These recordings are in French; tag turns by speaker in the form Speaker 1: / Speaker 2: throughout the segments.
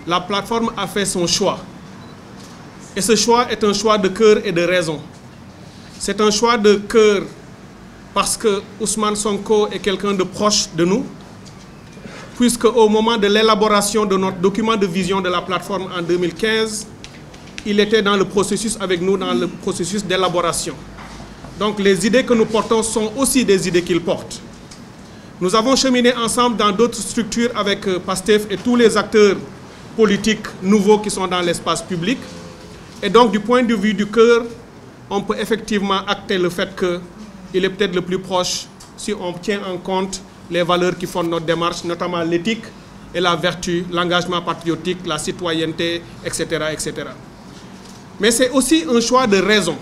Speaker 1: la plateforme a fait son choix. Et ce choix est un choix de cœur et de raison. C'est un choix de cœur parce que Ousmane Sonko est quelqu'un de proche de nous, puisque au moment de l'élaboration de notre document de vision de la plateforme en 2015, il était dans le processus avec nous, dans le processus d'élaboration. Donc les idées que nous portons sont aussi des idées qu'il porte. Nous avons cheminé ensemble dans d'autres structures avec PASTEF et tous les acteurs politiques nouveaux qui sont dans l'espace public. Et donc du point de vue du cœur, on peut effectivement acter le fait qu'il est peut-être le plus proche si on tient en compte les valeurs qui fondent notre démarche, notamment l'éthique et la vertu, l'engagement patriotique, la citoyenneté, etc., etc. Mais c'est aussi un choix de raison.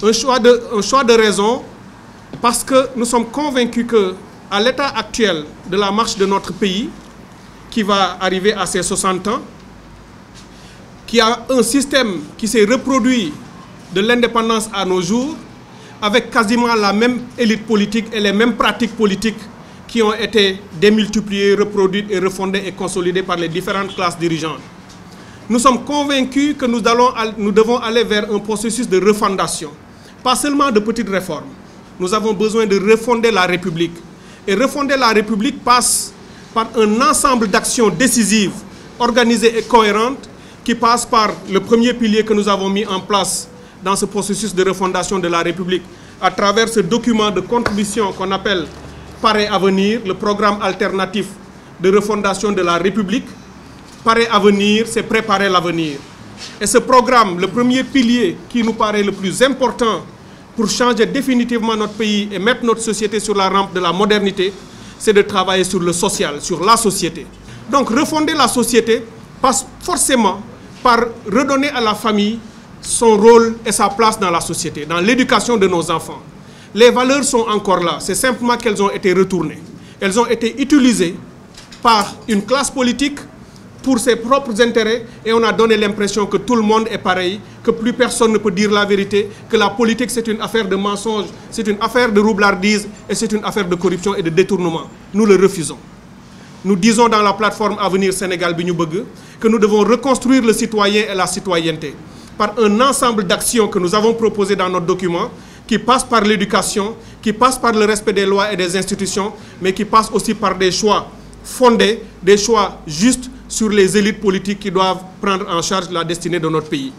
Speaker 1: Un choix de raison parce que nous sommes convaincus qu'à l'état actuel de la marche de notre pays, qui va arriver à ses 60 ans, qui a un système qui s'est reproduit de l'indépendance à nos jours, avec quasiment la même élite politique et les mêmes pratiques politiques qui ont été démultipliées, reproduites et refondées et consolidées par les différentes classes dirigeantes. Nous sommes convaincus que nous devons aller vers un processus de refondation, pas seulement de petites réformes. Nous avons besoin de refonder la République. Et refonder la République passe par un ensemble d'actions décisives, organisées et cohérentes, qui passe par le premier pilier que nous avons mis en place dans ce processus de refondation de la République, à travers ce document de contribution qu'on appelle Parer Avenir, le programme alternatif de refondation de la République. Parer Avenir, c'est préparer l'avenir. Et ce programme, le premier pilier qui nous paraît le plus important pour changer définitivement notre pays et mettre notre société sur la rampe de la modernité, c'est de travailler sur le social, sur la société. Donc refonder la société passe forcément par redonner à la famille son rôle et sa place dans la société, dans l'éducation de nos enfants. Les valeurs sont encore là, c'est simplement qu'elles ont été retournées. Elles ont été utilisées par une classe politique pour ses propres intérêts et on a donné l'impression que tout le monde est pareil, que plus personne ne peut dire la vérité, que la politique c'est une affaire de mensonge, c'est une affaire de roublardise et c'est une affaire de corruption et de détournement. Nous le refusons. Nous disons dans la plateforme Avenir Sénégal Bi Ñu Bëgg que nous devons reconstruire le citoyen et la citoyenneté par un ensemble d'actions que nous avons proposées dans notre document qui passe par l'éducation, qui passe par le respect des lois et des institutions, mais qui passe aussi par des choix fondés, des choix justes sur les élites politiques qui doivent prendre en charge la destinée de notre pays.